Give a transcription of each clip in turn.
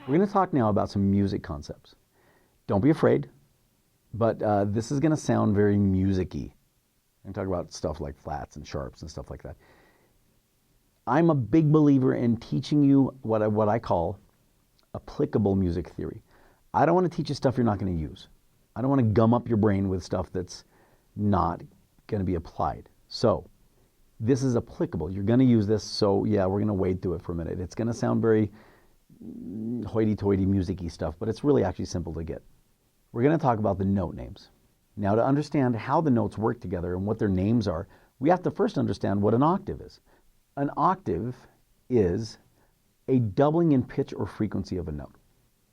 We're going to talk now about some music concepts. Don't be afraid, but this is going to sound very music-y. I'm going to talk about stuff like flats and sharps and stuff like that. I'm a big believer in teaching you what I call applicable music theory. I don't want to teach you stuff you're not going to use. I don't want to gum up your brain with stuff that's not going to be applied. So this is applicable. You're going to use this, so yeah, we're going to wade through it for a minute. It's going to sound very hoity-toity music-y stuff, but it's really actually simple to get. We're going to talk about the note names. Now, to understand how the notes work together and what their names are, we have to first understand what an octave is. An octave is a doubling in pitch or frequency of a note.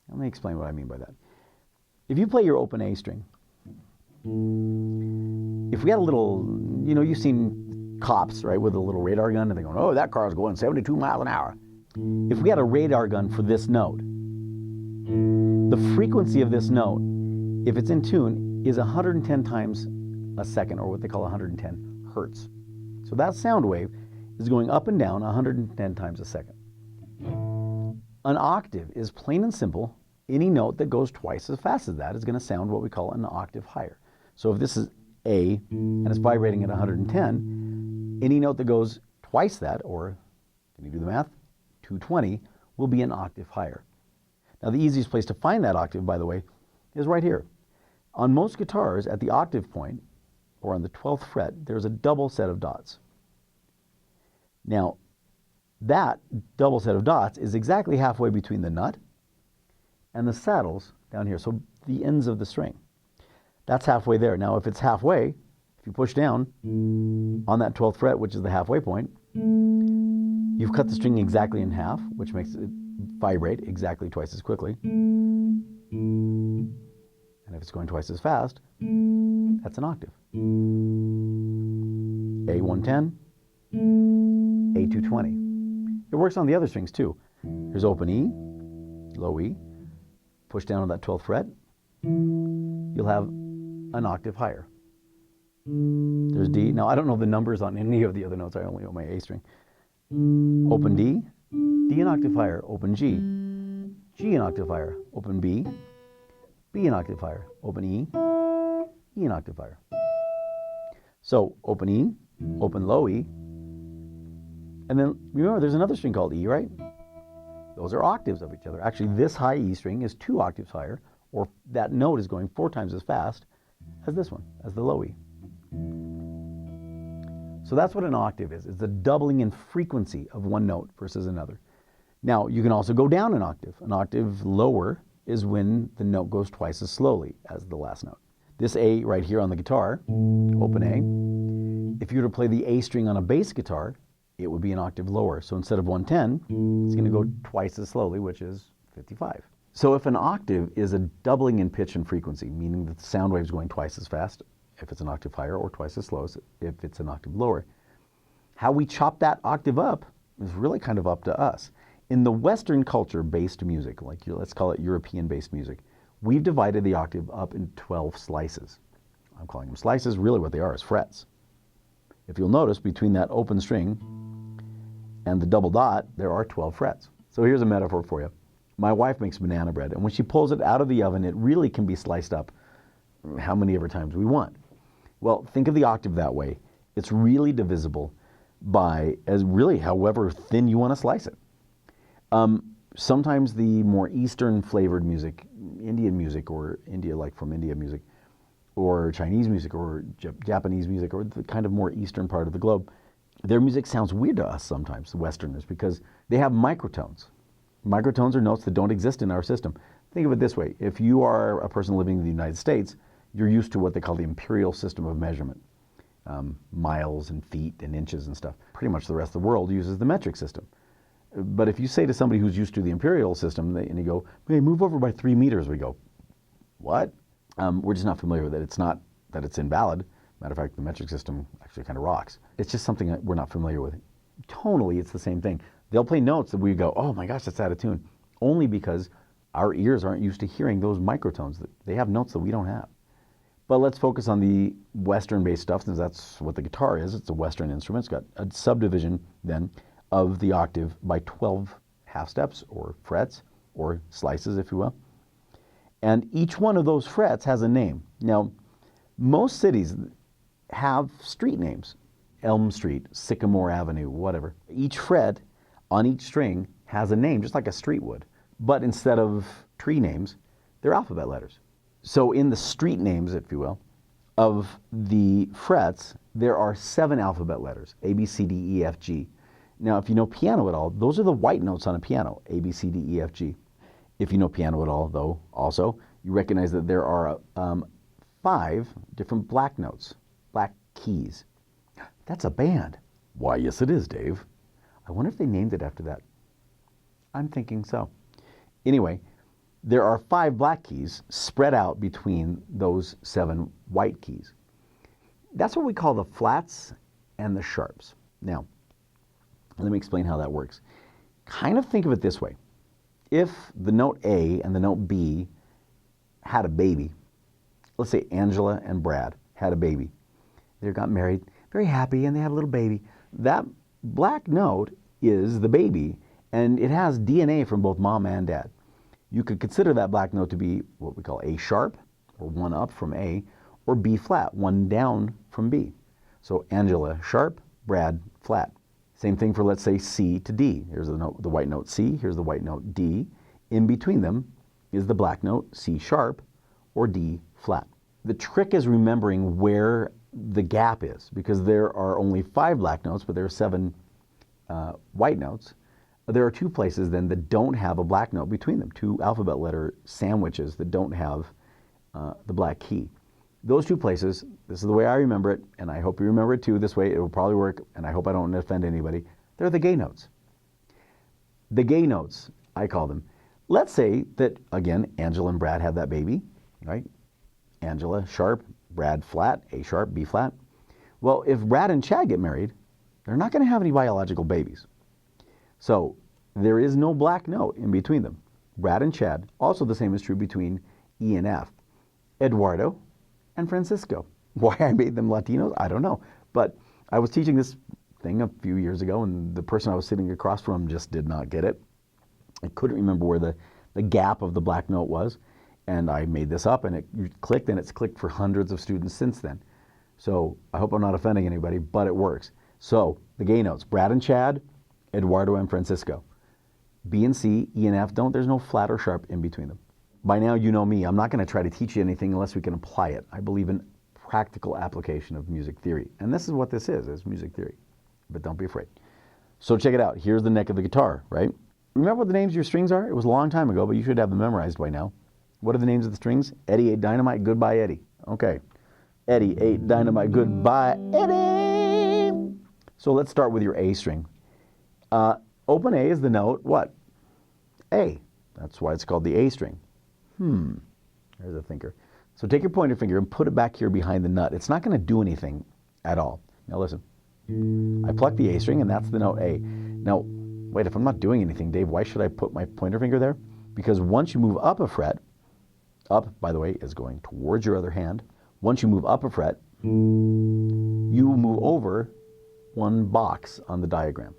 Let me explain what I mean by that. If you play your open A string, if we had a little, you've seen cops, right, with a little radar gun, and they're going, oh, that car's going 72 miles an hour. If we had a radar gun for this note, the frequency of this note, if it's in tune, is 110 times a second, or what they call 110 hertz. So that sound wave is going up and down 110 times a second. An octave is plain and simple. Any note that goes twice as fast as that is going to sound what we call an octave higher. So if this is A and it's vibrating at 110, any note that goes twice that, or can you do the math? 220, will be an octave higher. Now the easiest place to find that octave, by the way, is right here. On most guitars, at the octave point, or on the 12th fret, there's a double set of dots. Now, that double set of dots is exactly halfway between the nut and the saddles down here, so the ends of the string. That's halfway there. Now, if it's halfway, if you push down on that 12th fret, which is the halfway point, you've cut the string exactly in half, which makes it vibrate exactly twice as quickly. And if it's going twice as fast, that's an octave. A110, A220. It works on the other strings too. Here's open E, low E, push down on that 12th fret, you'll have an octave higher. There's D. Now I don't know the numbers on any of the other notes, I only know my A string. Open D, D an octave higher, open G, G an octave higher, open B, B an octave higher, open E, E an octave higher. So open E, open low E, and then remember there's another string called E, right? Those are octaves of each other. Actually, this high E string is 2 octaves higher, or that note is going 4 times as fast as this one, as the low E. So that's what an octave is. It's a doubling in frequency of one note versus another. Now, you can also go down an octave. An octave lower is when the note goes twice as slowly as the last note. This A right here on the guitar, open A, if you were to play the A string on a bass guitar, it would be an octave lower. So instead of 110, it's going to go twice as slowly, which is 55. So if an octave is a doubling in pitch and frequency, meaning that the sound wave is going twice as fast if it's an octave higher, or twice as slow if it's an octave lower, how we chop that octave up is really kind of up to us. In the Western culture-based music, like let's call it European-based music, we've divided the octave up in 12 slices. I'm calling them slices. Really what they are is frets. If you'll notice, between that open string and the double dot, there are 12 frets. So here's a metaphor for you. My wife makes banana bread, and when she pulls it out of the oven, it really can be sliced up how many ever times we want. Well, think of the octave that way. It's really divisible by as really however thin you want to slice it. Sometimes the more Eastern flavored music, Indian music, or India, like from India music, or Chinese music, or Japanese music, or the kind of more Eastern part of the globe, their music sounds weird to us sometimes, the Westerners, because they have microtones. Microtones are notes that don't exist in our system. Think of it this way. If you are a person living in the United States, you're used to what they call the imperial system of measurement. Miles and feet and inches and stuff. Pretty much the rest of the world uses the metric system. But if you say to somebody who's used to the imperial system, and you go, hey, move over by 3 meters, we go, what? We're just not familiar with it. It's not that it's invalid. Matter of fact, the metric system actually kind of rocks. It's just something that we're not familiar with. Tonally, it's the same thing. They'll play notes that we go, oh my gosh, that's out of tune. Only because our ears aren't used to hearing those microtones. They have notes that we don't have. But let's focus on the Western-based stuff, since that's what the guitar is. It's a Western instrument. It's got a subdivision, then, of the octave by 12 half steps, or frets, or slices, if you will. And each one of those frets has a name. Now, most cities have street names. Elm Street, Sycamore Avenue, whatever. Each fret on each string has a name, just like a street would. But instead of tree names, they're alphabet letters. So in the street names, if you will, of the frets, there are 7 alphabet letters, A, B, C, D, E, F, G. Now, if you know piano at all, those are the white notes on a piano, A, B, C, D, E, F, G. If you know piano at all, though, also, you recognize that there are 5 different black notes, black keys. That's a band. Why, yes it is, Dave. I wonder if they named it after that. I'm thinking so. Anyway, there are 5 black keys spread out between those 7 white keys. That's what we call the flats and the sharps. Now, let me explain how that works. Kind of think of it this way. If the note A and the note B had a baby, let's say Angela and Brad had a baby. They got married, very happy, and they had a little baby. That black note is the baby, and it has DNA from both mom and dad. You could consider that black note to be what we call A sharp, or 1 up from A, or B flat, 1 down from B. So Angela sharp, Brad flat. Same thing for, let's say, C to D. Here's the note, the white note C, here's the white note D. In between them is the black note C sharp or D flat. The trick is remembering where the gap is, because there are only 5 black notes, but there are 7 white notes. There are 2 places then that don't have a black note between them, 2 alphabet letter sandwiches that don't have the black key. Those 2 places, this is the way I remember it, and I hope you remember it too. This way it will probably work, and I hope I don't offend anybody. They're the gay notes. The gay notes, I call them. Let's say that, again, Angela and Brad have that baby, right? Angela sharp, Brad flat, A sharp, B flat. Well, if Brad and Chad get married, they're not going to have any biological babies. So there is no black note in between them. Brad and Chad. Also the same is true between E and F. Eduardo and Francisco. Why I made them Latinos, I don't know. But I was teaching this thing a few years ago, and the person I was sitting across from just did not get it. I couldn't remember where the gap of the black note was, and I made this up, and it clicked, and it's clicked for hundreds of students since then. So I hope I'm not offending anybody, but it works. So the gay notes, Brad and Chad, Eduardo and Francisco. B and C, E and F, there's no flat or sharp in between them. By now you know me, I'm not going to try to teach you anything unless we can apply it. I believe in practical application of music theory. And this is what this is music theory. But don't be afraid. So check it out. Here's the neck of the guitar, right? Remember what the names of your strings are? It was a long time ago, but you should have them memorized by now. What are the names of the strings? Eddie ate dynamite, goodbye Eddie. Okay. Eddie ate dynamite, goodbye Eddie. So let's start with your A string. Open A is the note, what? A. That's why it's called the A string. There's a thinker. So take your pointer finger and put it back here behind the nut. It's not going to do anything at all. Now listen. I pluck the A string, and that's the note A. Now, wait, if I'm not doing anything, Dave, why should I put my pointer finger there? Because once you move up a fret, up, by the way, is going towards your other hand. Once you move up a fret, you move over 1 box on the diagram.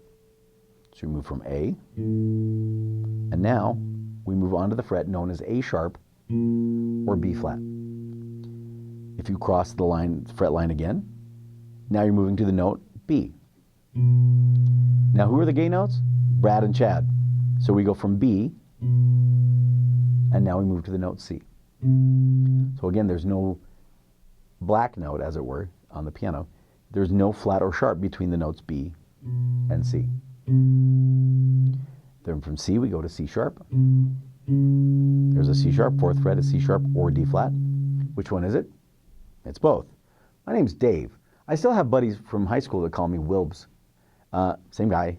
So we move from A, and now we move on to the fret known as A sharp or B flat. If you cross the line, fret line again, now you're moving to the note B. Now who are the gay notes? Brad and Chad. So we go from B, and now we move to the note C. So again, there's no black note, as it were, on the piano. There's no flat or sharp between the notes B and C. Then from C we go to C sharp. There's a C sharp, 4th fret is C sharp or D flat. Which one is it? It's both. My name's Dave. I still have buddies from high school that call me Wilbs. Same guy,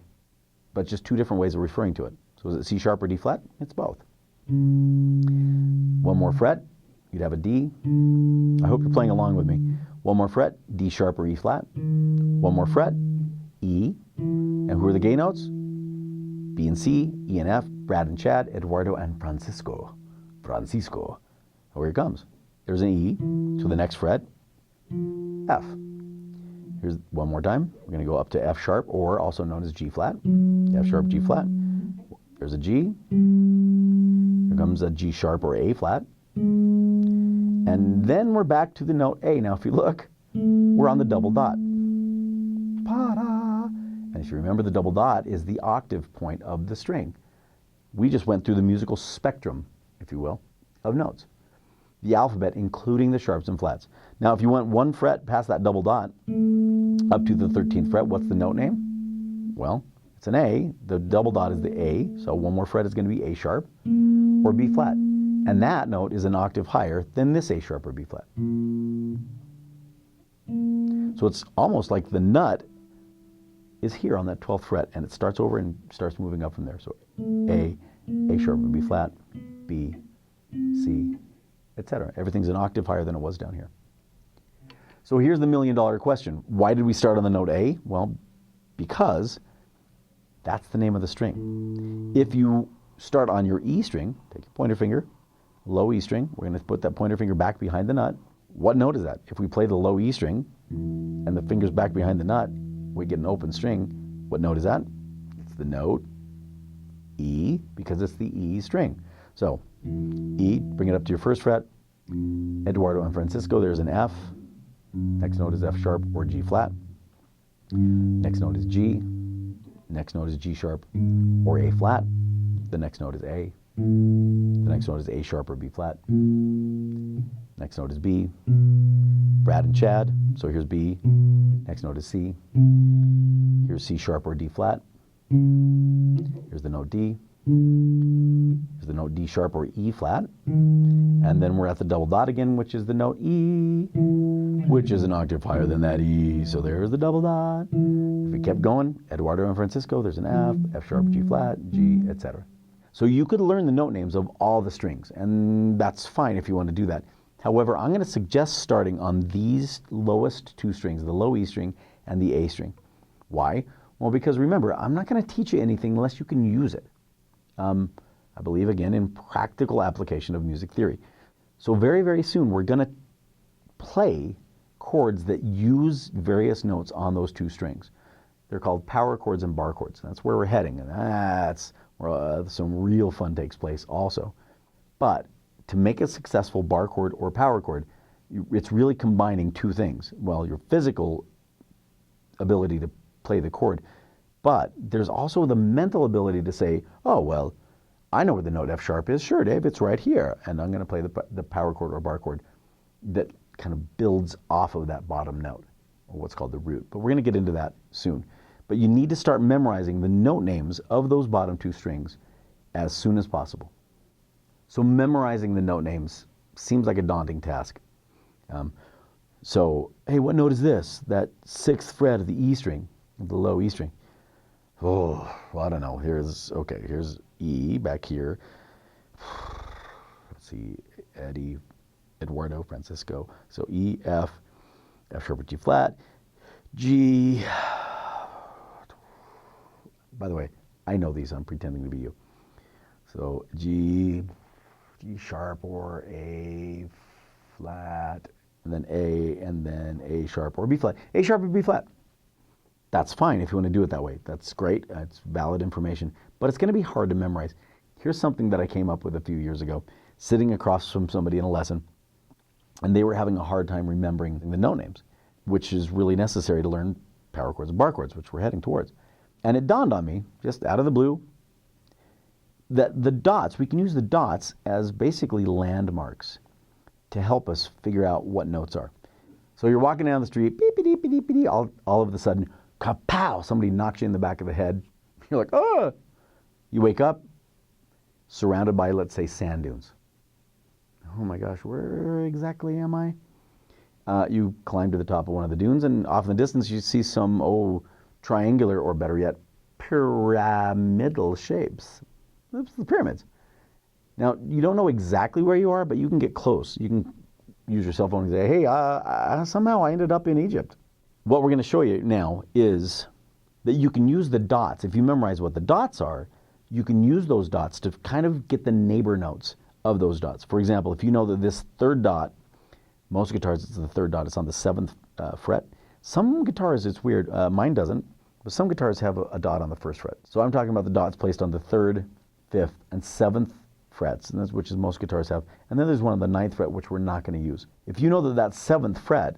but just 2 different ways of referring to it. So is it C sharp or D flat? It's both. 1 more fret, you'd have a D. I hope you're playing along with me. 1 more fret, D sharp or E flat. 1 more fret, E. And who are the gay notes? B and C, E and F, Brad and Chad, Eduardo and Francisco. Francisco. Oh, here it comes. There's an E. So the next fret, F. Here's 1 more time. We're going to go up to F sharp, or also known as G flat. F sharp, G flat. There's a G. comes a G sharp or A flat. And then we're back to the note A. Now if you look, we're on the double dot. Pa-da. And if you remember, the double dot is the octave point of the string. We just went through the musical spectrum, if you will, of notes. The alphabet, including the sharps and flats. Now if you went one fret past that double dot, up to the 13th fret, what's the note name? Well, it's an A. The double dot is the A, so one more fret is going to be A sharp or B flat. And that note is an octave higher than this A sharp or B flat. So it's almost like the nut is here on that 12th fret, and it starts over and starts moving up from there. So A sharp or B flat, B, C, etc. Everything's an octave higher than it was down here. So here's the million-dollar question. Why did we start on the note A? Well, because that's the name of the string. If you start on your E string, take your pointer finger, low E string, we're going to put that pointer finger back behind the nut. What note is that? If we play the low E string and the finger's back behind the nut, we get an open string. What note is that? It's the note E, because it's the E string. So E, bring it up to your first fret. Eduardo and Francisco, there's an F. Next note is F sharp or G flat. Next note is G. Next note is G sharp or A flat. The next note is A. The next note is A sharp or B flat. Next note is B. Brad and Chad. So here's B. Next note is C. Here's C sharp or D flat. Here's the note D. Here's the note D sharp or E flat. And then we're at the double dot again, which is the note E, which is an octave higher than that E. So there's the double dot. If we kept going, Eduardo and Francisco, there's an F, F sharp, G flat, G, etc. So you could learn the note names of all the strings, and that's fine if you want to do that. However, I'm going to suggest starting on these lowest two strings, the low E string and the A string. Why? Well, because remember, I'm not going to teach you anything unless you can use it. I believe, again, in practical application of music theory. So very, very soon, we're going to play chords that use various notes on those two strings. They're called power chords and bar chords. That's where we're heading, and that's where some real fun takes place also. But to make a successful bar chord or power chord, it's really combining two things. Well, your physical ability to play the chord, but there's also the mental ability to say, oh, well, I know where the note F sharp is. Sure, Dave, it's right here. And I'm going to play the power chord or bar chord that kind of builds off of that bottom note, or what's called the root. But we're going to get into that soon. But you need to start memorizing the note names of those bottom two strings as soon as possible. So memorizing the note names seems like a daunting task. So, hey, what note is this? That 6th fret of the E string, the low E string. Oh, well, I don't know. Here's E back here. Let's see, Eduardo, Francisco. So E, F, F sharp, G flat, G. By the way, I know these. I'm pretending to be you. So G sharp or A flat, and then A sharp or B flat. A sharp or B flat. That's fine if you want to do it that way. That's great. It's valid information. But it's going to be hard to memorize. Here's something that I came up with a few years ago, sitting across from somebody in a lesson, and they were having a hard time remembering the note names, which is really necessary to learn power chords and bar chords, which we're heading towards. And it dawned on me, just out of the blue, that the dots, we can use the dots as basically landmarks to help us figure out what notes are. So you're walking down the street, beep, beep, beep, beep, beep, all of a sudden, kapow, somebody knocks you in the back of the head. You're like, oh! You wake up, surrounded by, let's say, sand dunes. Oh my gosh, where exactly am I? You climb to the top of one of the dunes, and off in the distance you see some, triangular, or better yet, pyramidal shapes. That's the pyramids. Now, you don't know exactly where you are, but you can get close. You can use your cell phone and say, hey, somehow I ended up in Egypt. What we're going to show you now is that you can use the dots. If you memorize what the dots are, you can use those dots to kind of get the neighbor notes of those dots. For example, if you know that this third dot, most guitars it's the third dot, it's on the 7th fret. Some guitars, it's weird, mine doesn't, but some guitars have a dot on the 1st fret. So I'm talking about the dots placed on the 3rd, 5th, and 7th frets, and that's, which is most guitars have. And then there's one on the 9th fret, which we're not going to use. If you know that that 7th fret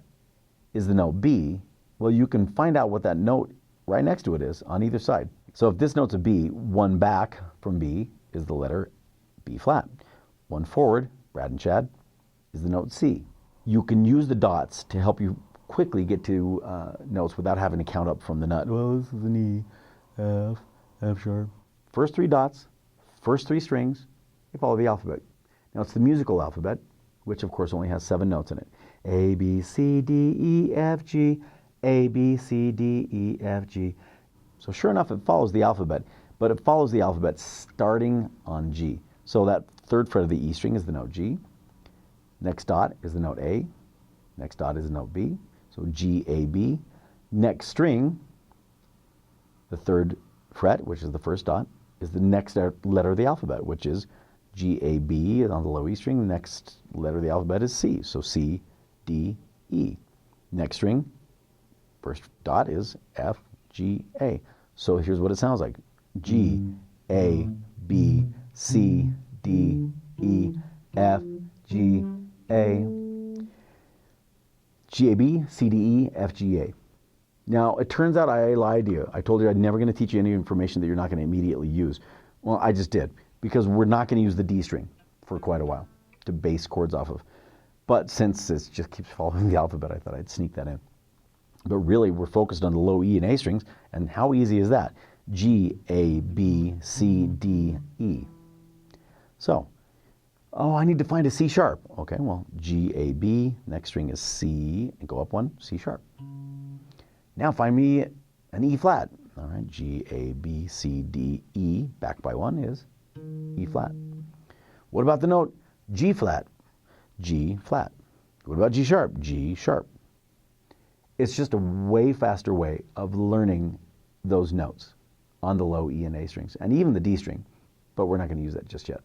is the note B, well, you can find out what that note right next to it is on either side. So if this note's a B, one back from B is the letter B flat. One forward, Brad and Chad, is the note C. You can use the dots to help you quickly get to notes without having to count up from the nut. Well, this is an E, F, F sharp. First 3 dots, first 3 strings, they follow the alphabet. Now it's the musical alphabet, which of course only has 7 notes in it. A, B, C, D, E, F, G, A, B, C, D, E, F, G. So sure enough, it follows the alphabet, but it follows the alphabet starting on G. So that 3rd fret of the E string is the note G. Next dot is the note A. Next dot is the note B. So G, A, B. Next string, the 3rd fret, which is the first dot, is the next letter of the alphabet, which is G, A, B on the low E string. The next letter of the alphabet is C. So C, D, E. Next string, first dot is F, G, A. So here's what it sounds like. G, A, B, C, D, E, F, G, A. G, A, B, C, D, E, F, G, A. Now, it turns out I lied to you. I told you I'm never going to teach you any information that you're not going to immediately use. Well, I just did, because we're not going to use the D string for quite a while to base chords off of. But since it just keeps following the alphabet, I thought I'd sneak that in. But really, we're focused on the low E and A strings, and how easy is that? G, A, B, C, D, E. So, oh, I need to find a C sharp. Okay, well, G, A, B, next string is C, and go up 1, C sharp. Now find me an E flat. All right, G, A, B, C, D, E, back by 1 is E flat. What about the note G flat? G flat. What about G sharp? G sharp. It's just a way faster way of learning those notes on the low E and A strings, and even the D string, but we're not going to use that just yet.